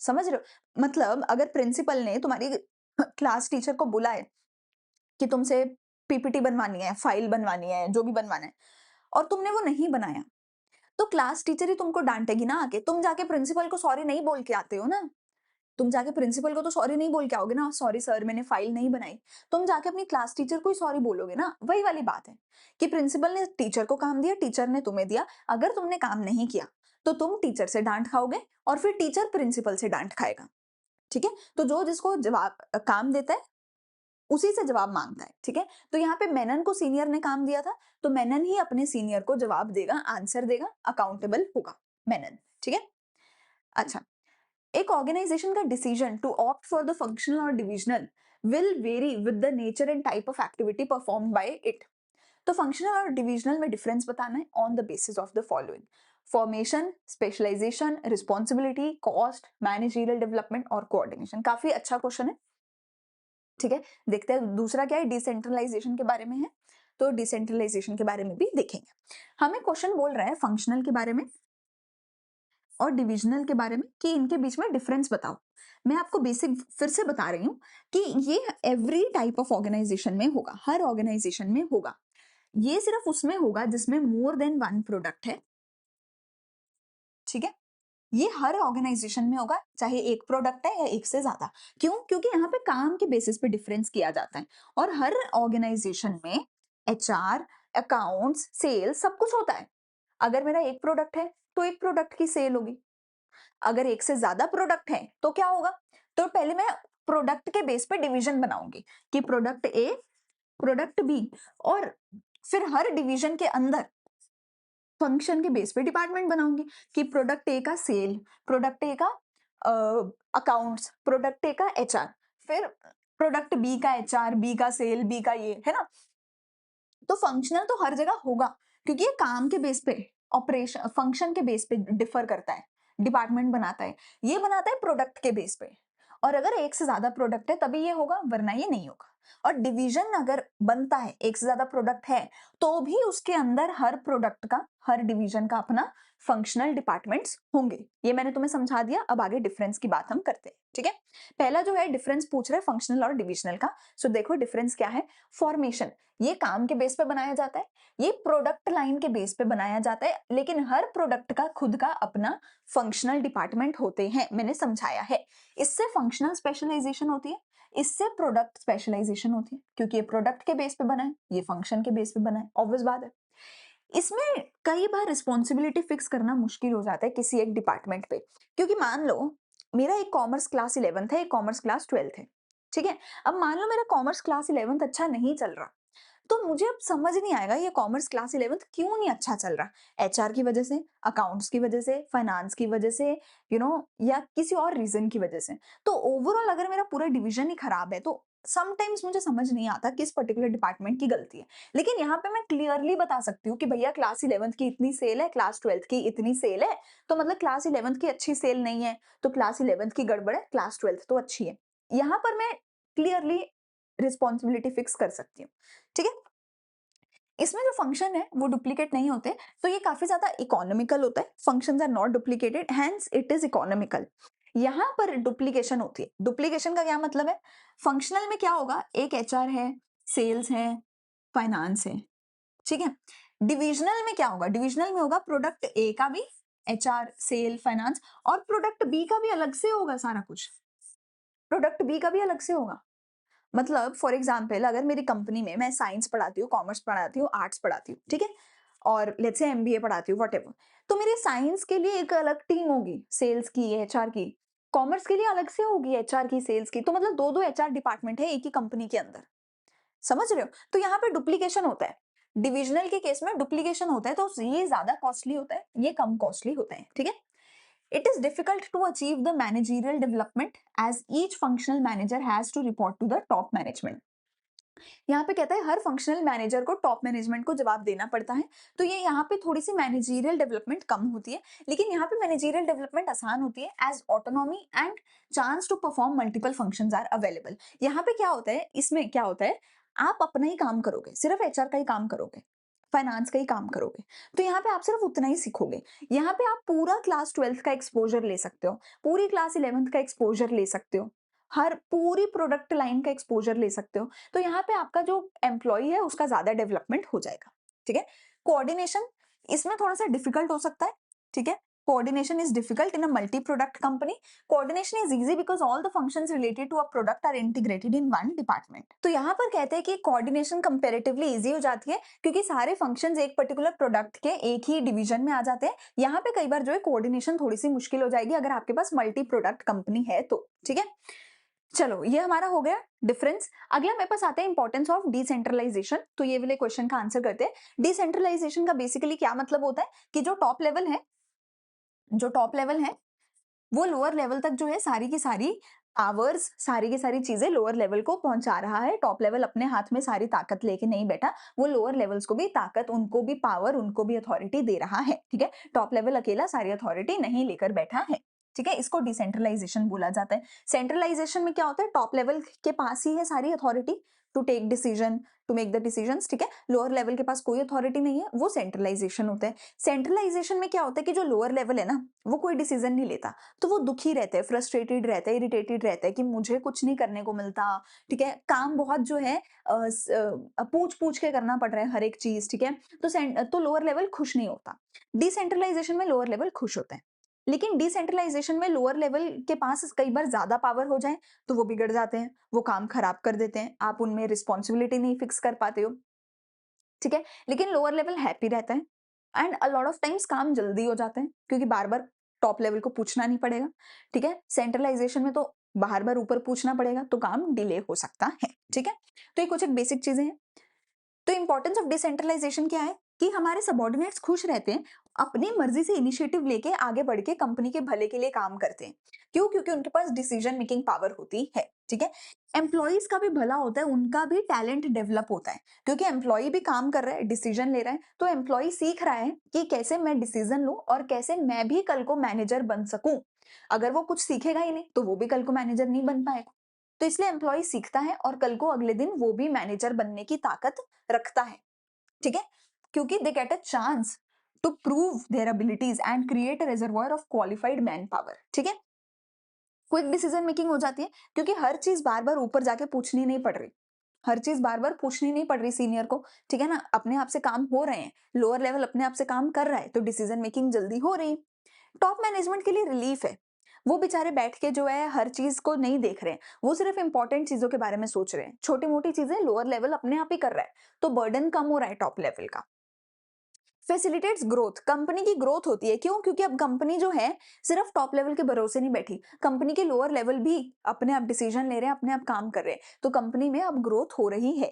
समझ रहे हो? मतलब अगर प्रिंसिपल ने तुम्हारी क्लास टीचर को बोला है कि तुमसे पीपीटी बनवानी है, फाइल बनवानी है, जो भी बनवाना है और तुमने वो नहीं बनाया, तो क्लास टीचर ही तुमको डांटेगी ना आके। तुम जाके प्रिंसिपल को सॉरी नहीं बोल के आते हो ना। तुम जाके प्रिंसिपल को तो सॉरी नहीं बोल के आओगे ना, सॉरी सर मैंने फाइल नहीं बनाई। तुम जाके अपनी क्लास टीचर को ही सॉरी बोलोगे ना। वही वाली बात है कि प्रिंसिपल ने टीचर को काम दिया, टीचर ने तुम्हें दिया। अगर तुमने काम नहीं किया तो तुम टीचर से डांट खाओगे और फिर टीचर प्रिंसिपल से डांट खाएगा। ठीक है? तो जो जिसको जवाब काम देता है उसी से जवाब मांगता है। ठीक है? तो यहाँ पे मेनन को सीनियर ने काम दिया था, तो मेनन ही अपने सीनियर को जवाब देगा, आंसर देगा, अकाउंटेबल होगा मेनन। ठीक है? अच्छा, एक ऑर्गेनाइजेशन का decision to opt for the functional और divisional will vary with the nature and type of activity performed by it. तो फंक्शनल और डिविजनल में डिफरेंस बताना है on the basis of the following: formation, specialisation, responsibility, cost, managerial development और कोऑर्डिनेशन। काफी अच्छा क्वेश्चन है। ठीक है, देखते हैं दूसरा क्या है, डिसेंट्रलाइजेशन के बारे में है। तो डिसेंट्रलाइजेशन के बारे में भी देखेंगे। हमें क्वेश्चन बोल रहा है फंक्शनल के बारे में और डिविजनल के बारे में कि इनके बीच में डिफरेंस बताओ। मैं आपको बेसिक फिर से बता रही हूँ कि ये एवरी टाइप ऑफ ऑर्गेनाइजेशन में होगा, हर ऑर्गेनाइजेशन में होगा। ये सिर्फ उसमें होगा जिसमें मोर देन वन प्रोडक्ट है। ठीक है, ये हर ऑर्गेनाइजेशन में होगा, चाहे एक प्रोडक्ट है या एक से ज्यादा। क्यों? क्योंकि यहाँ पे काम के बेसिस पे डिफरेंस किया जाता है और हर ऑर्गेनाइजेशन में एचआर, अकाउंट्स, सेल्स सब कुछ होता है। अगर मेरा एक प्रोडक्ट है तो एक प्रोडक्ट की सेल होगी। अगर एक से ज्यादा प्रोडक्ट है तो क्या होगा? तो पहले मैं प्रोडक्ट के बेस पे डिवीजन बनाऊंगी कि प्रोडक्ट ए, प्रोडक्ट बी, और फिर हर डिवीजन के अंदर फंक्शन के बेस पे डिपार्टमेंट बनाऊंगी कि प्रोडक्ट ए का सेल, प्रोडक्ट ए का अकाउंट्स, प्रोडक्ट ए का एचआर, फिर प्रोडक्ट बी का एचआर, बी का सेल, बी का ये है ना। तो फंक्शनल तो हर जगह होगा क्योंकि ये काम के बेस पे, ऑपरेशन फंक्शन के बेस पे डिफर करता है, डिपार्टमेंट बनाता है। ये बनाता है प्रोडक्ट के बेस पे, और अगर एक से ज्यादा प्रोडक्ट है तभी ये होगा, वरना ये नहीं होगा। और डिवीजन अगर बनता है, एक से ज्यादा प्रोडक्ट है, तो भी उसके अंदर हर प्रोडक्ट का, हर डिवीजन का अपना फंक्शनल डिपार्टमेंट्स होंगे। ये मैंने तुम्हें समझा दिया। अब आगे डिफरेंस की बात हम करते हैं। ठीक है, पहला जो है डिफरेंस पूछ रहे हैं फंक्शनल और डिविजनल का। सो देखो डिफरेंस क्या है। फॉर्मेशन, ये काम के बेस पे बनाया जाता है, ये प्रोडक्ट लाइन के बेस पे बनाया जाता है, लेकिन हर प्रोडक्ट का खुद का अपना फंक्शनल डिपार्टमेंट होते हैं, मैंने समझाया है। इससे फंक्शनल स्पेशलाइजेशन होती है, इससे प्रोडक्ट स्पेशलाइजेशन होती है, क्योंकि ये प्रोडक्ट के बेस पे बना है, ये फंक्शन के बेस पे बना है, ऑब्वियस बात है। इसमें कई बार रिस्पॉन्सिबिलिटी फिक्स करना मुश्किल हो जाता है किसी एक डिपार्टमेंट पे, क्योंकि मान लो मेरा एक कॉमर्स क्लास 11th है, एक कॉमर्स क्लास 12th है। ठीक है, अब मान लो मेरा कॉमर्स क्लास 11th अच्छा नहीं चल रहा, तो मुझे अब समझ नहीं आएगा ये कॉमर्स क्लास 11th क्यों नहीं अच्छा चल रहा। एचआर की वजह से, अकाउंट्स की वजह से, फाइनेंस की वजह से, या किसी और रीजन की वजह से। तो ओवरऑल अगर मेरा पूरा डिवीजन ही खराब है तो समटाइम्स मुझे समझ नहीं आता किस पर्टिकुलर डिपार्टमेंट की गलती है। लेकिन यहाँ पे मैं क्लियरली बता सकती हूँ कि भैया क्लास 11th की इतनी सेल है, क्लास 12th की इतनी सेल है, तो मतलब क्लास 11th की अच्छी सेल नहीं है, तो क्लास 11th की गड़बड़ है, क्लास 12th तो अच्छी है। यहाँ पर मैं क्लियरली रिस्पॉन्सिबिलिटी फिक्स कर सकती हूँ। ठीक है? इसमें जो फंक्शन है वो डुप्लीकेट नहीं होते, तो ये काफी ज्यादा इकोनॉमिकल होता है। Functions are not duplicated, hence it is economical. यहाँ पर डुप्लीकेशन होती है। डुप्लीकेशन का क्या मतलब है? फंक्शनल में क्या होगा, एक एचआर है, सेल्स है, फाइनेंस है, ठीक है। डिविजनल में क्या होगा, डिविजनल में होगा प्रोडक्ट ए का भी एचआर, सेल, फाइनेंस, और प्रोडक्ट बी का भी अलग से होगा। सारा कुछ प्रोडक्ट बी का भी अलग से होगा। मतलब फॉर एग्जाम्पल अगर मेरी कंपनी में मैं साइंस पढ़ाती हूँ, कॉमर्स पढ़ाती हूँ, आर्ट्स पढ़ाती हूँ, ठीक है, और लेट्स से एमबीए पढ़ाती हूँ, व्हाटएवर, तो मेरी साइंस के लिए एक अलग टीम होगी, सेल्स की, एचआर की। कॉमर्स के लिए अलग से होगी, एचआर की, सेल्स की। तो मतलब दो दो एचआर डिपार्टमेंट है एक ही कंपनी के अंदर। समझ रहे हो? तो यहाँ पे डुप्लीकेशन होता है। डिविजनल के केस में डुप्लीकेशन होता है, तो ये ज्यादा कॉस्टली होता है, ये कम कॉस्टली होता है। ठीक है। It is difficult to achieve the managerial development as each functional manager has to report to the top management. यहाँ पे कहता है हर फंक्शनल मैनेजर को टॉप मैनेजमेंट को जवाब देना पड़ता है। तो ये यहाँ पे थोड़ी सी मैनेजरियल डेवलपमेंट कम होती है, लेकिन यहाँ पे मैनेजरियल डेवलपमेंट आसान होती है as autonomy and chance to perform multiple functions are available. यहाँ पे क्या होता है, इसमें क्या होता है, आप अपना ही काम करोगे, सिर्फ एचआर का ही काम करोगे, फाइनेंस का ही काम करोगे, तो यहाँ पे आप सिर्फ उतना ही सीखोगे। यहाँ पे आप पूरा क्लास 12th का एक्सपोजर ले सकते हो, पूरी क्लास 11th का एक्सपोजर ले सकते हो, हर पूरी प्रोडक्ट लाइन का एक्सपोजर ले सकते हो। तो यहाँ पे आपका जो एम्प्लॉय है उसका ज्यादा डेवलपमेंट हो जाएगा। ठीक है। कोऑर्डिनेशन इसमें थोड़ा सा डिफिकल्ट हो सकता है। ठीक है। Coordination is difficult in a multi product company. Coordination is easy because all the functions related to a product are integrated in one department. तो यहाँ पर कहते हैं कि कोऑर्डिनेशन कंपैरेटिवली इजी हो जाती है क्योंकि सारे फंक्शंस एक पर्टिकुलर प्रोडक्ट के एक ही डिवीजन में आ जाते हैं। यहाँ पे कई बार जो है कोऑर्डिनेशन थोड़ी सी मुश्किल हो जाएगी अगर आपके पास मल्टी प्रोडक्ट कंपनी है तो। ठीक है। चलो ये हमारा हो गया डिफरेंस। अगला मेरे पास आता है इंपॉर्टेंस ऑफ डिसेंट्रलाइजेशन। तो ये वाले क्वेश्चन का आंसर करते हैं। डिसेंट्रलाइजेशन का बेसिकली क्या मतलब होता है कि जो टॉप लेवल है वो लोअर लेवल तक जो है सारी की सारी पावर्स, सारी की सारी चीजें लोअर लेवल को पहुंचा रहा है। टॉप लेवल अपने हाथ में सारी ताकत लेके नहीं बैठा, वो लोअर लेवल्स को भी ताकत, उनको भी पावर, उनको भी अथॉरिटी दे रहा है। ठीक है। टॉप लेवल अकेला सारी अथॉरिटी नहीं लेकर बैठा है। ठीक है। इसको डिसेंट्रलाइजेशन बोला जाता है। सेंट्रलाइजेशन में क्या होता है, टॉप लेवल के पास ही है सारी authority to take decision, to make the decisions. ठीक है। लोअर लेवल के पास कोई अथॉरिटी नहीं है, वो सेंट्रलाइजेशन होता है। सेंट्रलाइजेशन में क्या होता है कि जो लोअर लेवल है ना वो कोई डिसीजन नहीं लेता, तो वो दुखी रहते हैं, फ्रस्ट्रेटेड रहते हैं, इरिटेटेड रहते हैं कि मुझे कुछ नहीं करने को मिलता। ठीक है। काम बहुत जो है पूछ पूछ के करना पड़ रहा है हर एक चीज। ठीक है। तो लोअर लेवल खुश नहीं होता। डिसेंट्रलाइजेशन में लोअर लेवल खुश होता है। लेकिन डिसेंट्रलाइजेशन में लोअर लेवल के पास कई बार ज्यादा पावर हो जाए तो वो बिगड़ जाते हैं, वो काम खराब कर देते हैं, आप उनमें रिस्पॉन्सिबिलिटी नहीं फिक्स कर पाते हो। ठीक है। लेकिन लोअर लेवल हैप्पी रहता है and a lot of times काम जल्दी हो जाते हैं क्योंकि बार बार टॉप लेवल को पूछना नहीं पड़ेगा। ठीक है। सेंट्रलाइजेशन में तो बार बार ऊपर पूछना पड़ेगा तो काम डिले हो सकता है। ठीक है। तो ये कुछ एक बेसिक चीजें हैं। तो इंपॉर्टेंस ऑफ डिसेंट्रलाइजेशन क्या है कि हमारे सबॉर्डिनेट्स खुश रहते हैं, अपनी मर्जी से इनिशिएटिव लेके आगे बढ़ के कंपनी के भले के लिए काम करते हैं। क्यों? क्योंकि उनके पास डिसीजन मेकिंग पावर होती है। ठीक है। एम्प्लॉइज का भी भला होता है, उनका भी टैलेंट डेवलप होता है क्योंकि एम्प्लॉय भी काम कर रहा है, डिसीजन ले रहा है, तो एम्प्लॉय सीख रहा है कि कैसे मैं डिसीजन लूं और कैसे मैं भी कल को मैनेजर बन सकूं। अगर वो कुछ सीखेगा ही नहीं तो वो भी कल को मैनेजर नहीं बन पाएगा। तो इसलिए एम्प्लॉय सीखता है और कल को अगले दिन वो भी मैनेजर बनने की ताकत रखता है। ठीक है। क्योंकि they get a chance to prove their abilities and create a reservoir of qualified manpower. ठीक है। क्विक डिसीजन मेकिंग हो जाती है क्योंकि हर चीज बार बार ऊपर जाके पूछनी नहीं पड़ रही, हर चीज बार बार पूछनी नहीं पड़ रही सीनियर को। ठीक है ना, अपने आप से काम हो रहे हैं, लोअर लेवल अपने आप से काम कर रहा है तो डिसीजन मेकिंग जल्दी हो रही है। टॉप मैनेजमेंट के लिए रिलीफ है, वो बेचारे बैठ के जो है हर चीज को नहीं देख रहे हैं, वो सिर्फ इंपॉर्टेंट चीजों के बारे में सोच रहे हैं, छोटी मोटी चीजें लोअर लेवल अपने आप ही कर रहा है, तो बर्डन कम हो रहा है टॉप लेवल का। फैसिलिटेट्स ग्रोथ, कंपनी की ग्रोथ होती है। क्यों? क्योंकि अब कंपनी जो है सिर्फ टॉप लेवल के भरोसे नहीं बैठी, कंपनी के लोअर लेवल भी अपने आप डिसीजन ले रहे हैं, अपने आप काम कर रहे हैं, तो कंपनी में अब ग्रोथ हो रही है।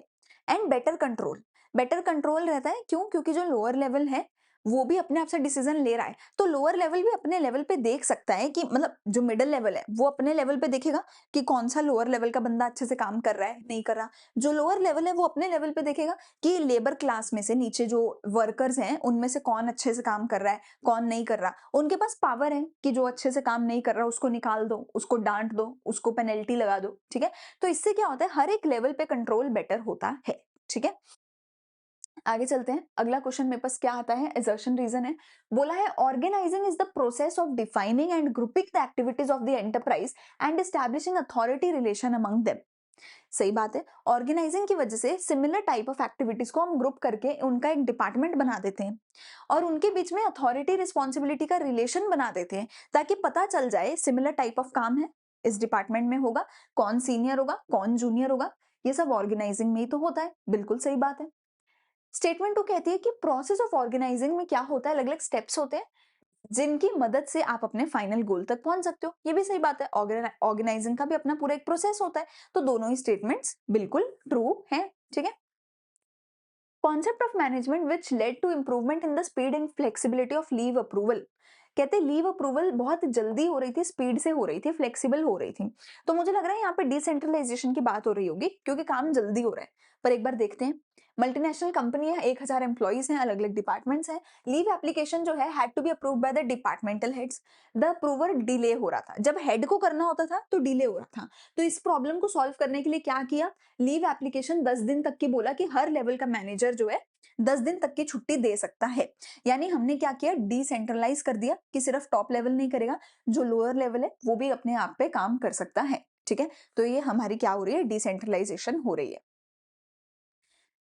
And better control, better control रहता है, क्यों? क्योंकि जो लोअर लेवल है, वो भी अपने आप से डिसीजन ले रहा है, तो लोअर लेवल भी अपने लेवल पे देख सकता है कि मतलब जो मिडल लेवल है, वो अपने लेवल पे देखेगा कि कौन-सा लोअर लेवल का बंदा अच्छे से काम कर रहा है, नहीं कर रहा। जो लोअर लेवल है, वो अपने लेवल पे देखेगा कि लेबर क्लास में से नीचे जो वर्कर्स हैं, उनमें से कौन अच्छे से काम कर रहा है, कौन नहीं कर रहा। उनके पास पावर है कि जो अच्छे से काम नहीं कर रहा, उसको निकाल दो, उसको डाँट दो, उसको पेनल्टी लगा दो, ठीक है? तो इससे क्या होता है, हर एक लेवल पे कंट्रोल बेटर होता है, ठीक है? आगे चलते हैं। अगला क्वेश्चन मेरे पास क्या आता है, असर्शन रीजन है। बोला है organising is the process of defining and grouping the activities of the enterprise and establishing authority relation among them. सही बात है। ऑर्गेनाइजिंग की वजह से सिमिलर टाइप ऑफ एक्टिविटीज को हम ग्रुप करके उनका एक डिपार्टमेंट बना देते हैं और उनके बीच में अथॉरिटी रिस्पॉन्सिबिलिटी का रिलेशन बना देते हैं, ताकि पता चल जाए सिमिलर टाइप ऑफ काम है, इस डिपार्टमेंट में होगा, कौन सीनियर होगा, कौन जूनियर होगा। ये सब ऑर्गेनाइजिंग में ही तो होता है। बिल्कुल सही बात है। स्टेटमेंट टू कहती है कि प्रोसेस ऑफ ऑर्गेनाइजिंग में क्या होता है, अलग अलग स्टेप्स होते हैं जिनकी मदद से आप अपने फाइनल गोल तक पहुंच सकते हो। ये भी सही बात है। ऑर्गेनाइजिंग का भी अपना पूरा एक प्रोसेस होता है, तो दोनों ही स्टेटमेंट्स बिल्कुल ट्रू हैं, ठीक है। Concept of management which led to improvement in the speed and flexibility of leave approval. कहते हैं लीव अप्रूवल बहुत जल्दी हो रही थी, स्पीड से हो रही थी, फ्लेक्सिबल हो रही थी। तो मुझे लग रहा है यहाँ पे डिसेंट्रलाइजेशन की बात हो रही होगी, क्योंकि काम जल्दी हो रहा है। पर एक बार देखते हैं। मल्टीनेशनल कंपनी है, 1000 एम्प्लॉइज हैं, अलग अलग डिपार्टमेंट्स हैं। लीव एप्लीकेशन जो है had to be approved by the departmental heads. The approver delay हो रहा था, जब हेड को करना होता था तो डिले हो रहा था। तो इस प्रॉब्लम को सॉल्व करने के लिए क्या किया, लीव एप्लीकेशन 10 दिन तक की बोला कि हर लेवल का मैनेजर जो है 10 दिन तक की छुट्टी दे सकता है। यानी हमने क्या किया, डिसेंट्रलाइज कर दिया कि सिर्फ टॉप लेवल नहीं करेगा, जो लोअर लेवल है वो भी अपने आप पे काम कर सकता है, ठीक है। तो ये हमारी क्या हो रही है, डिसेंट्रलाइजेशन हो रही है।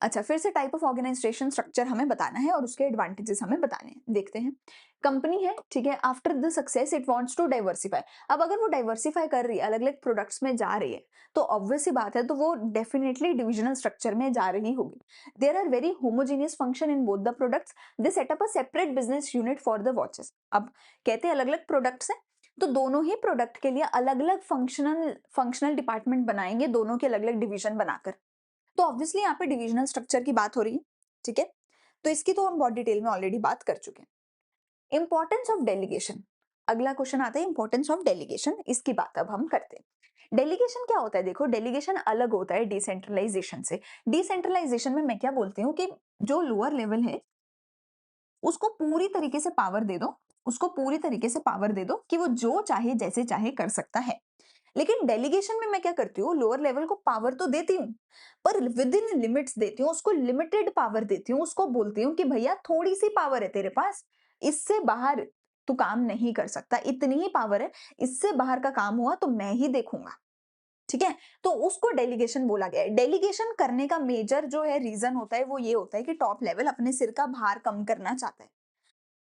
अच्छा, फिर से टाइप ऑफ ऑर्गेनाइजेशन स्ट्रक्चर हमें बताना है और उसके एडवांटेजेस हमें बताने हैं। देखते हैं। कंपनी है, ठीक है, after the success it wants to diversify. अब अगर वो डाइवर्सिफाई कर रही है, अलग अलग प्रोडक्ट्स में जा रही है, तो ऑब्वियस सी बात है, तो वो डेफिनेटली डिविजनल स्ट्रक्चर में जा रही होगी। There are very homogeneous function in both the products, they set up a separate business unit for the watches. अब कहते हैं अलग अलग प्रोडक्ट्स हैं, तो दोनों ही प्रोडक्ट के लिए अलग अलग फंक्शनल डिपार्टमेंट बनाएंगे, दोनों के अलग अलग डिवीजन बनाकर। तो ऑब्वियसली यहाँ पे डिविजनल स्ट्रक्चर की बात हो रही है, ठीक है। तो इसकी तो हम बहुत डिटेल में ऑलरेडी बात कर चुके हैं। Importance of delegation. अगला क्वेश्चन आता है इंपॉर्टेंस ऑफ डेलीगेशन, इसकी बात अब हम करते हैं। डेलीगेशन क्या होता है, देखो डेलीगेशन अलग होता है डिसेंट्रलाइजेशन से। डिसेंट्रलाइजेशन में मैं क्या बोलती हूँ कि जो लोअर लेवल है उसको पूरी तरीके से पावर दे दो, उसको पूरी तरीके से पावर दे दो कि वो जो चाहे जैसे चाहे कर सकता है। लेकिन डेलीगेशन में मैं क्या करती हूँ, लोअर लेवल को पावर तो देती हूँ, पर विद इन लिमिट्स देती हूँ, उसको लिमिटेड पावर देती हूँ, उसको बोलती हूँ कि भैया थोड़ी सी पावर है तेरे पास, इससे बाहर तू काम नहीं कर सकता, इतनी ही पावर है, इससे बाहर का काम हुआ तो मैं ही देखूंगा, ठीक है। तो उसको डेलीगेशन बोला गया है। डेलीगेशन करने का मेजर जो है रीजन होता है वो ये होता है कि टॉप लेवल अपने सिर का भार कम करना चाहता है।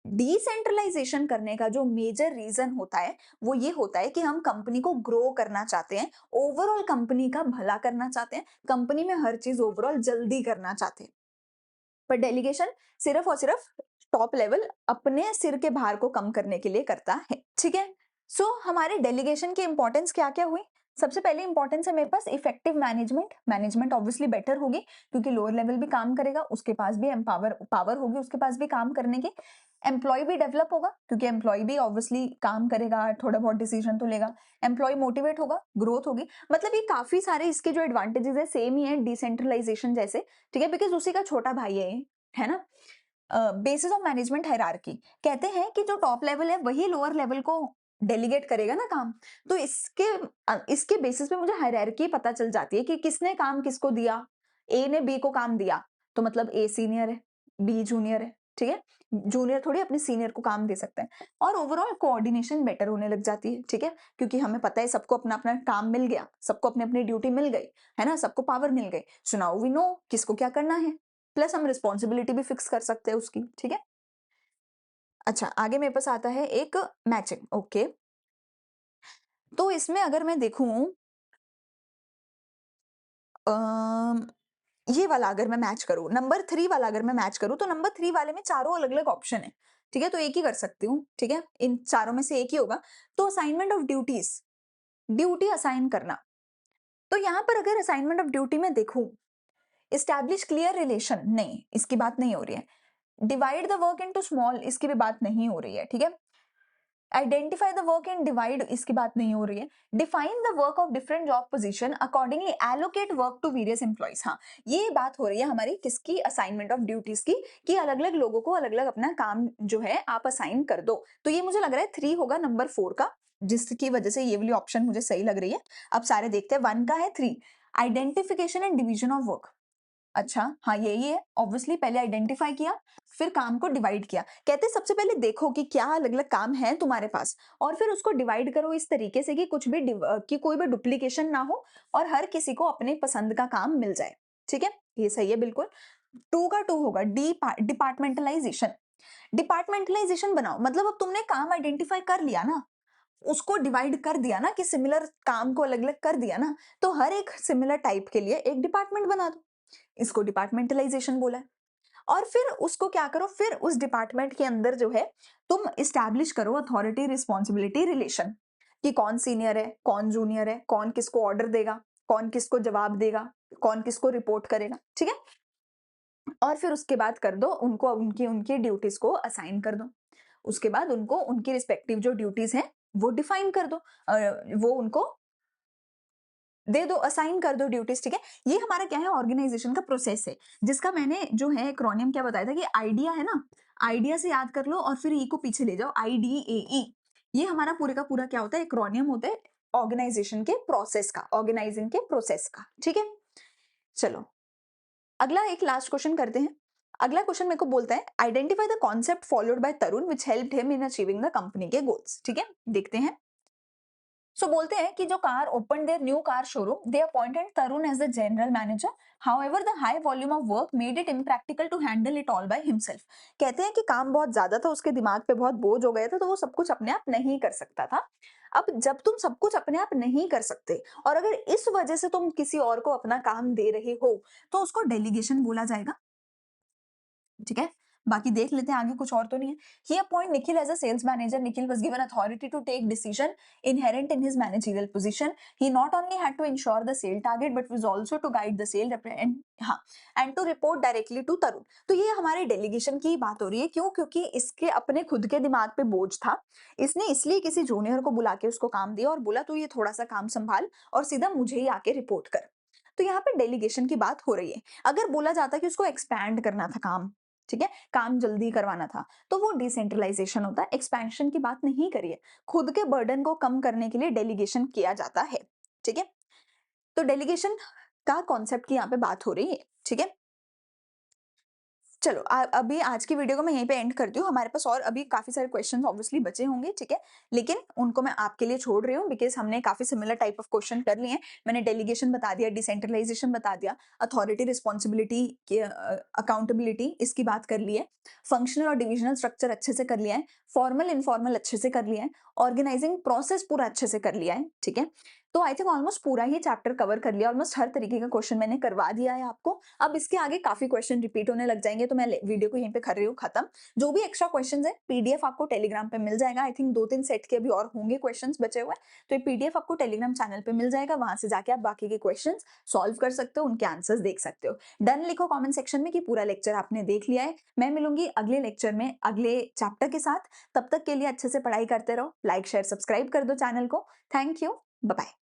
डिसेंट्रलाइजेशन करने का जो मेजर रीजन होता है वो ये होता है कि हम कंपनी को ग्रो करना चाहते हैं, ओवरऑल कंपनी का भला करना चाहते हैं, कंपनी में हर चीज ओवरऑल जल्दी करना चाहते हैं। पर डेलीगेशन सिर्फ और सिर्फ टॉप लेवल अपने सिर के भार को कम करने के लिए करता है, ठीक है। सो हमारे डेलीगेशन की इंपॉर्टेंस क्या क्या हुई। सबसे पहले इंपॉर्टेंस है मेरे पास effective management. Management obviously better होगी, क्योंकि लोअर लेवल भी काम करेगा, उसके पास भी एम्पावर पावर होगी, उसके पास भी काम करने की। एम्प्लॉय भी डेवलप होगा, क्योंकि एम्प्लॉय भी ऑब्वियसली काम करेगा, थोड़ा बहुत डिसीजन तो लेगा। एम्प्लॉय मोटिवेट होगा, ग्रोथ होगी। मतलब ये काफी सारे इसके जो एडवांटेजेस है सेम ही है डिसेंट्रलाइजेशन जैसे, ठीक है, बिकॉज उसी का छोटा भाई है ये, है ना। Basis of management hierarchy. कहते हैं कि जो टॉप लेवल है वही लोअर लेवल को डेलीगेट करेगा ना काम। तो इसके बेसिस पे मुझे हायरार्की पता चल जाती है कि किसने काम किसको दिया। ए ने बी को काम दिया, तो मतलब ए सीनियर है, बी जूनियर है, ठीक है। जूनियर थोड़ी अपने सीनियर को काम दे सकता है। और ओवरऑल कोऑर्डिनेशन बेटर होने लग जाती है, ठीक है, क्योंकि हमें पता है सबको अपना अपना काम मिल गया, सबको अपनी अपनी ड्यूटी मिल गई, है ना, सबको पावर मिल गई। सो नाउ वी नो किसको क्या करना है, प्लस हम रिस्पॉन्सिबिलिटी भी फिक्स कर सकते हैं उसकी, ठीक है। अच्छा, आगे मेरे पास आता है एक मैचिंग, ओके। तो इसमें अगर मैं देखूं, अम, ये वाला अगर मैं मैच करूं, नंबर 3 वाला अगर मैं मैच करूं, तो नंबर 3 वाले में चारों अलग अलग ऑप्शन है, ठीक है, तो एक ही कर सकती हूँ, ठीक है, इन चारों में से एक ही होगा। तो assignment of duties, duty assign करना। तो यहाँ पर अगर असाइनमेंट ऑफ ड्यूटी में देखूं, एस्टैब्लिश क्लियर रिलेशन, नहीं, इसकी बात नहीं हो रही है। Divide the work into small, इसकी भी बात नहीं हो रही है, ठीक है। Identify the work and divide, इसकी बात नहीं हो रही है। Define the work of different job position, accordingly allocate work to various employees, हाँ, ये बात हो रही है हमारी किसकी, असाइनमेंट ऑफ ड्यूटीज की, कि अलग अलग लोगों को अलग अलग अपना काम जो है आप असाइन कर दो। तो ये मुझे लग रहा है 3 होगा नंबर 4 का, जिसकी वजह से ये वाली ऑप्शन मुझे सही लग रही है। अब सारे देखते हैं, 1 का है 3, identification and division of work. अच्छा, हाँ, यही है। ऑब्वियसली पहले आइडेंटिफाई किया, फिर काम को डिवाइड किया। कहते हैं सबसे पहले देखो कि क्या अलग-अलग काम है तुम्हारे पास, और फिर उसको डिवाइड करो इस तरीके से कि कुछ भी कि कोई भी डुप्लीकेशन ना हो और हर किसी को अपने पसंद का काम मिल जाए। ठीक है? ये सही है बिल्कुल। 2 का 2 होगा डिपार्टमेंटलाइजेशन। डिपार्टमेंटलाइजेशन बनाओ, मतलब अब तुमने काम आइडेंटिफाई कर लिया ना, उसको डिवाइड कर दिया ना कि सिमिलर काम को अलग-अलग कर दिया ना, तो हर एक सिमिलर टाइप के लिए एक डिपार्टमेंट बना दो। इसको डिपार्टमेंटलाइजेशन बोला है। और फिर उसको क्या करो, फिर उस डिपार्टमेंट के अंदर जो है तुम इस्टेब्लिश करो अथॉरिटी रिस्पॉन्सिबिलिटी रिलेशन, कि कौन सीनियर है, कौन जूनियर है, कौन किसको ऑर्डर देगा, कौन किसको जवाब देगा, कौन किसको रिपोर्ट करेगा। ठीक है? और फिर उसके बाद कर दो उनको, उनकी उनकी ड्यूटीज को असाइन कर दो। उसके बाद उनको उनकी रिस्पेक्टिव जो ड्यूटीज हैं वो डिफाइन कर दो, वो उनको दे दो, असाइन कर दो ड्यूटीज। ठीक है? ये हमारा क्या है, ऑर्गेनाइजेशन का प्रोसेस है, जिसका मैंने जो है एक्रोनियम क्या बताया था कि आइडिया है ना, आइडिया से याद कर लो और फिर ई को पीछे ले जाओ, IDAE। ये हमारा पूरे का पूरा क्या होता है, एक्रोनियम होता है ऑर्गेनाइजेशन के प्रोसेस का, ऑर्गेनाइजिंग के प्रोसेस का। ठीक है? चलो, अगला एक लास्ट क्वेश्चन करते हैं। अगला क्वेश्चन मेरे को बोलता है, identify the concept followed by Tarun which helped him in achieving the company के गोल्स। ठीक है? देखते हैं। सो बोलते हैं कि जो car open their new car showroom, they appointed Tarun as the general manager. However the high volume of work made it impractical to handle it all by himself. कहते हैं कि काम बहुत ज्यादा था, उसके दिमाग पे बहुत बोझ हो गया था, तो वो सब कुछ अपने आप नहीं कर सकता था। अब जब तुम सब कुछ अपने आप नहीं कर सकते और अगर इस वजह से तुम किसी और को अपना काम दे रहे हो, तो उसको डेलीगेशन बोला जाएगा। ठीक है? बाकी देख लेते हैं आगे, कुछ और तो नहीं है। He appoint Nikhil as a sales manager. Nikhil was given authority to take decision inherent in his managerial position. He not only had to ensure the sale target but was also to guide the sale and हाँ, and to report directly to तरुण। तो ये हमारे डेलीगेशन की बात हो रही है, क्यों? क्योंकि इसके अपने खुद के दिमाग पे बोझ था, इसने इसलिए किसी जूनियर को बुला के उसको काम दिया और बोला तू ये थोड़ा सा काम संभाल और सीधा मुझे ही आके रिपोर्ट कर। तो यहाँ पे डेलीगेशन की बात हो रही है। अगर बोला जाता कि उसको एक्सपैंड करना था काम, ठीक है, काम जल्दी करवाना था, तो वो डिसेंट्रलाइजेशन होता है, एक्सपेंशन की बात नहीं करी है। खुद के बर्डन को कम करने के लिए डेलीगेशन किया जाता है। ठीक है? तो डेलीगेशन का कॉन्सेप्ट की यहाँ पे बात हो रही है। ठीक है? चलो, अभी आज की वीडियो को मैं यहीं पे एंड करती हूँ। हमारे पास और अभी काफ़ी सारे क्वेश्चंस ऑब्वियसली बचे होंगे, ठीक है? लेकिन उनको मैं आपके लिए छोड़ रही हूँ बिकॉज़ हमने काफ़ी सिमिलर टाइप ऑफ क्वेश्चन कर लिए हैं। मैंने डेलीगेशन बता दिया, डिसेंट्रलाइजेशन बता दिया, अथॉरिटी रिस्पॉन्सिबिलिटी अकाउंटेबिलिटी इसकी बात कर ली है, फंक्शनल और डिविजनल स्ट्रक्चर अच्छे से कर लिया है, फॉर्मल इनफॉर्मल अच्छे से कर लिया है, ऑर्गेनाइजिंग प्रोसेस पूरा अच्छे से कर लिया है, ठीक है? तो आई थिंक ऑलमोस्ट पूरा ही चैप्टर कवर कर लिया, ऑलमोस्ट हर तरीके का क्वेश्चन मैंने करवा दिया है आपको। अब इसके आगे काफ़ी क्वेश्चन रिपीट होने लग जाएँगे, तो मैं वीडियो को यहीं पे कर रही हूँ खत्म। जो भी एक्स्ट्रा क्वेश्चंस हैं, पीडीएफ आपको टेलीग्राम पे मिल जाएगा। आई थिंक 2-3 सेट के अभी और होंगे क्वेश्चंस बचे हुए। तो ये पीडीएफ आपको टेलीग्राम चैनल पे मिल जाएगा, वहाँ से जाके आप बाकी के क्वेश्चंस सॉल्व कर सकते हो, उनके आंसर्स देख सकते हो। डन लिखो कमेंट सेक्शन में कि पूरा लेक्चर आपने देख लिया है। मैं मिलूंगी अगले लेक्चर में अगले चैप्टर के साथ। तब तक के लिए अच्छे से पढ़ाई करते रहो, लाइक शेयर सब्सक्राइब कर दो चैनल को। Thank you, bye bye.